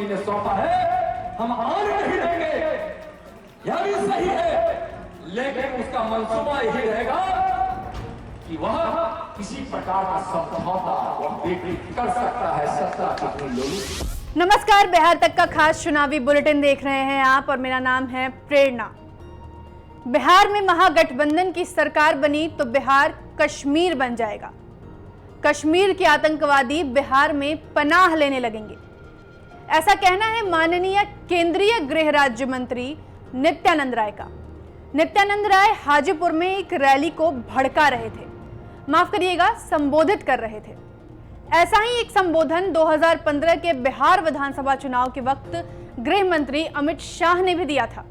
ने सौंपा है हम आने नहीं देंगे। यह भी सही है, लेकिन उसका मंसूबा यही रहेगा कि वह किसी प्रकार का समझौता कर सकता है सत्ता कितनी लोगों। नमस्कार, बिहार तक का खास चुनावी बुलेटिन देख रहे हैं आप और मेरा नाम है प्रेरणा। बिहार में महागठबंधन की सरकार बनी तो बिहार कश्मीर बन जाएगा। कश्मीर के आतंकवादी बिहार में पनाह लेने लगेंगे, ऐसा कहना है माननीय केंद्रीय गृह राज्य मंत्री नित्यानंद राय का। नित्यानंद राय हाजीपुर में एक रैली को भड़का रहे थे, माफ करिएगा संबोधित कर रहे थे। ऐसा ही एक संबोधन 2015 के बिहार विधानसभा चुनाव के वक्त गृह मंत्री अमित शाह ने भी दिया था।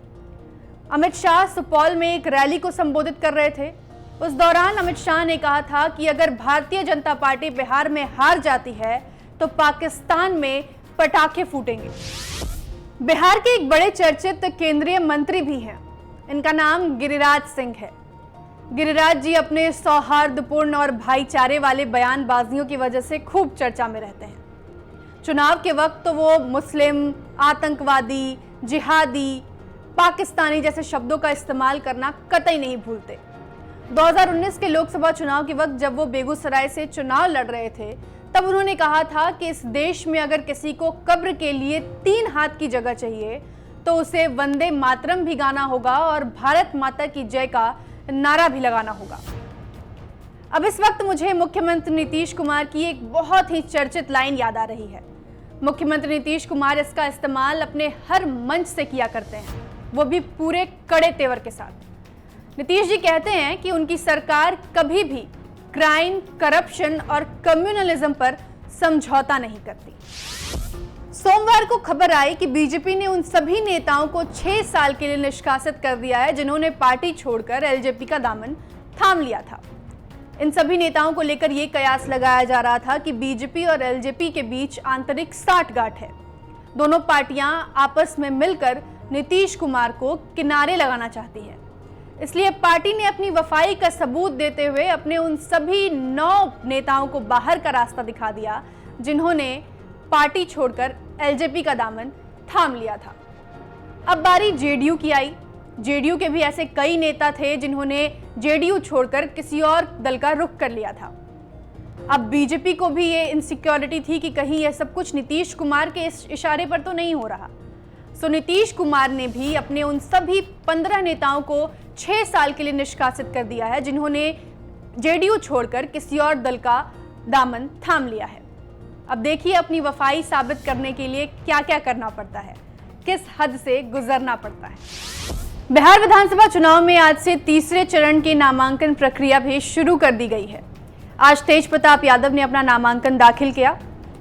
अमित शाह सुपौल में एक रैली को संबोधित कर रहे थे। उस दौरान अमित शाह ने कहा था कि अगर भारतीय जनता पार्टी बिहार में हार जाती है तो पाकिस्तान में पटाखे फूटेंगे। बिहार के एक बड़े चर्चित केंद्रीय मंत्री भी हैं, इनका नाम गिरिराज सिंह है। गिरिराज जी अपने सौहार्दपूर्ण और भाईचारे वाले बयानबाजियों की वजह से खूब चर्चा में रहते हैं। चुनाव के वक्त तो वो मुस्लिम, आतंकवादी, जिहादी, पाकिस्तानी जैसे शब्दों का इस्तेमाल करना कतई नहीं भूलते। 2019 के लोकसभा चुनाव के वक्त जब वो बेगूसराय से चुनाव लड़ रहे थे, तब उन्होंने कहा था कि इस देश में अगर किसी को कब्र के लिए 3 हाथ की जगह चाहिए तो उसे वंदे मातरम भी गाना होगा और भारत माता की जय का नारा भी लगाना होगा। अब इस वक्त मुझे मुख्यमंत्री नीतीश कुमार की एक बहुत ही चर्चित लाइन याद आ रही है। मुख्यमंत्री नीतीश कुमार इसका इस्तेमाल अपने हर मंच से किया करते हैं, वो भी पूरे कड़े तेवर के साथ। नीतीश जी कहते हैं कि उनकी सरकार कभी भी क्राइम, करप्शन और कम्युनलिज्म पर समझौता नहीं करती। सोमवार को खबर आई कि बीजेपी ने उन सभी नेताओं को 6 साल के लिए निष्कासित कर दिया है जिन्होंने पार्टी छोड़कर एलजेपी का दामन थाम लिया था। इन सभी नेताओं को लेकर यह कयास लगाया जा रहा था कि बीजेपी और एलजेपी के बीच आंतरिक साठगांठ है। दोनों पार्टियां आपस में मिलकर नीतीश कुमार को किनारे लगाना चाहती है। इसलिए पार्टी ने अपनी वफाई का सबूत देते हुए अपने उन सभी 9 नेताओं को बाहर का रास्ता दिखा दिया जिन्होंने पार्टी छोड़कर एलजेपी का दामन थाम लिया था। अब बारी जेडीयू की आई। जेडीयू के भी ऐसे कई नेता थे जिन्होंने जेडीयू छोड़कर किसी और दल का रुख कर लिया था। अब बीजेपी को भी ये इनसिक्योरिटी थी कि कहीं यह सब कुछ नीतीश कुमार के इस इशारे पर तो नहीं हो रहा। सो नीतीश कुमार ने भी अपने उन सभी 15 नेताओं को 6 साल के लिए निष्कासित कर दिया है जिन्होंने जेडीयू छोड़कर किसी और दल का दामन थाम लिया है। अब देखिए अपनी वफाई साबित करने के लिए क्या क्या करना पड़ता है, किस हद से गुजरना पड़ता है। बिहार विधानसभा चुनाव में आज से तीसरे चरण की नामांकन प्रक्रिया भी शुरू कर दी गई है। आज तेज प्रताप यादव ने अपना नामांकन दाखिल किया।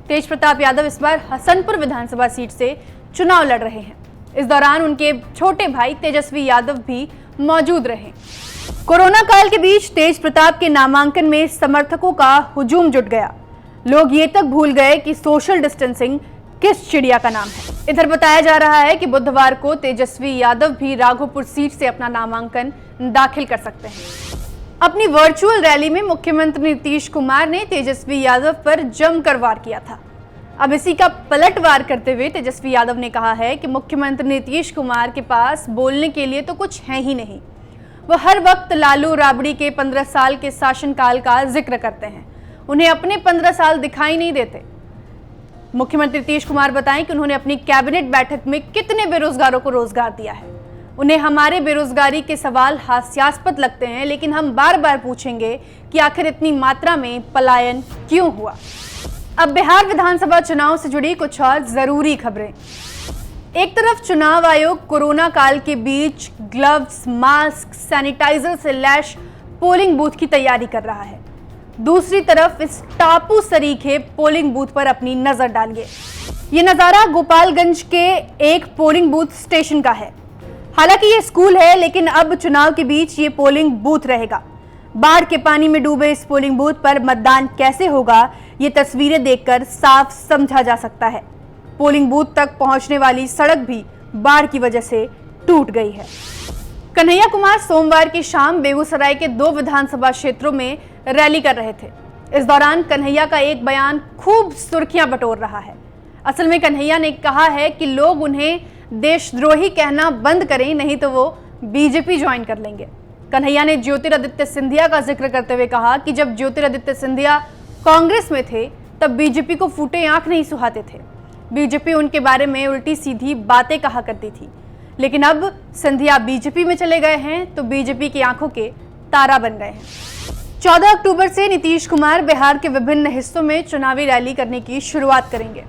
तेज प्रताप यादव इस बार हसनपुर विधानसभा सीट से चुनाव लड़ रहे हैं। इस दौरान उनके छोटे भाई तेजस्वी यादव भी मौजूद रहे। कोरोना काल के बीच तेज प्रताप के नामांकन में समर्थकों का हुजूम जुट गया। लोग ये तक भूल गए कि सोशल डिस्टेंसिंग किस चिड़िया का नाम है। इधर बताया जा रहा है कि बुधवार को तेजस्वी यादव भी राघोपुर सीट से अपना नामांकन दाखिल कर सकते हैं। अपनी वर्चुअल रैली में मुख्यमंत्री नीतीश कुमार ने तेजस्वी यादव पर जमकर वार किया था। अब इसी का पलटवार करते हुए तेजस्वी यादव ने कहा है कि मुख्यमंत्री नीतीश कुमार के पास बोलने के लिए तो कुछ है ही नहीं। वो हर वक्त लालू राबड़ी के 15 साल के शासनकाल का जिक्र करते हैं, उन्हें अपने 15 साल दिखाई नहीं देते। मुख्यमंत्री नीतीश कुमार बताएं कि उन्होंने अपनी कैबिनेट बैठक में कितने बेरोजगारों को रोजगार दिया है। उन्हें हमारे बेरोजगारी के सवाल हास्यास्पद लगते हैं, लेकिन हम बार बार पूछेंगे कि आखिर इतनी मात्रा में पलायन क्यों हुआ। अब बिहार विधानसभा चुनाव से जुड़ी कुछ और जरूरी खबरें। एक तरफ चुनाव आयोग कोरोना काल के बीच ग्लव्स, मास्क, सैनिटाइजर से लैस पोलिंग बूथ की तैयारी कर रहा है। दूसरी तरफ इस टापू सरीखे पोलिंग बूथ पर अपनी नजर डालिए। ये नजारा गोपालगंज के एक पोलिंग बूथ स्टेशन का है। हालांकि ये स्कूल है, लेकिन अब चुनाव के बीच ये पोलिंग बूथ रहेगा। बाढ़ के पानी में डूबे इस पोलिंग बूथ पर मतदान कैसे होगा, ये तस्वीरें देखकर साफ समझा जा सकता है। पोलिंग बूथ तक पहुंचने वाली सड़क भी बाढ़ की वजह से टूट गई है। कन्हैया कुमार सोमवार की शाम बेगूसराय के 2 विधानसभा क्षेत्रों में रैली कर रहे थे। इस दौरान कन्हैया का एक बयान खूब सुर्खियां बटोर रहा है। असल में कन्हैया ने कहा है कि लोग उन्हें देशद्रोही कहना बंद करें, नहीं तो वो बीजेपी ज्वाइन कर लेंगे। कन्हैया ने ज्योतिरादित्य सिंधिया का जिक्र करते हुए कहा कि जब ज्योतिरादित्य सिंधिया कांग्रेस में थे तब बीजेपी को फूटे आंख नहीं सुहाते थे। बीजेपी उनके बारे में उल्टी सीधी बातें कहा करती थी, लेकिन अब सिंधिया बीजेपी में चले गए हैं तो बीजेपी की आंखों के तारा बन गए हैं। 14 अक्टूबर से नीतीश कुमार बिहार के विभिन्न हिस्सों में चुनावी रैली करने की शुरुआत करेंगे।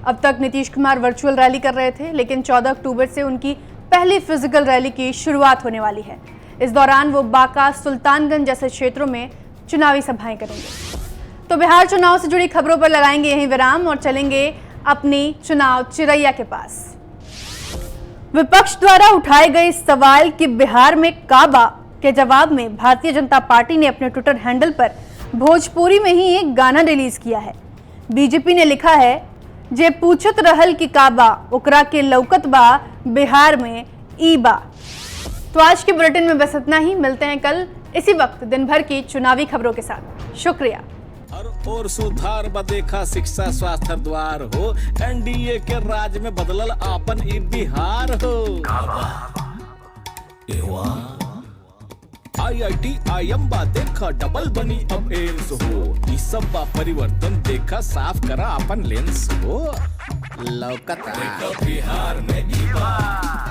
अब तक नीतीश कुमार वर्चुअल रैली कर रहे थे, लेकिन 14 अक्टूबर से उनकी पहली फिजिकल रैली की शुरुआत होने वाली है। इस दौरान वो बांका, सुल्तानगंज जैसे क्षेत्रों में चुनावी सभाएं करेंगे। तो बिहार चुनाव से जुड़ी खबरों पर लगाएंगे यहीं विराम और चलेंगे अपनी चुनाव चिरैया के पास। विपक्ष द्वारा उठाए गए सवाल कि बिहार में काबा के जवाब में भारतीय जनता पार्टी ने अपने ट्विटर हैंडल पर भोजपुरी में ही एक गाना रिलीज किया है। बीजेपी ने लिखा है, जे पूछत रहल कि काबा ओकरा के लौकत बा बिहार में ई बा। तो आज के बुलेटिन में बस इतना ही। मिलते हैं कल इसी वक्त दिन भर की चुनावी खबरों के साथ। शुक्रिया। और सुधार बदेखा शिक्षा स्वास्थ्य द्वार हो, एनडीए के राज में बदलल आपन ई बिहार हो। IIT IIM बा देखा डबल बनी अब एम्स हो। ई सब बा परिवर्तन देखा साफ करा अपन लेंस हो। लौकता बिहार में ई बा।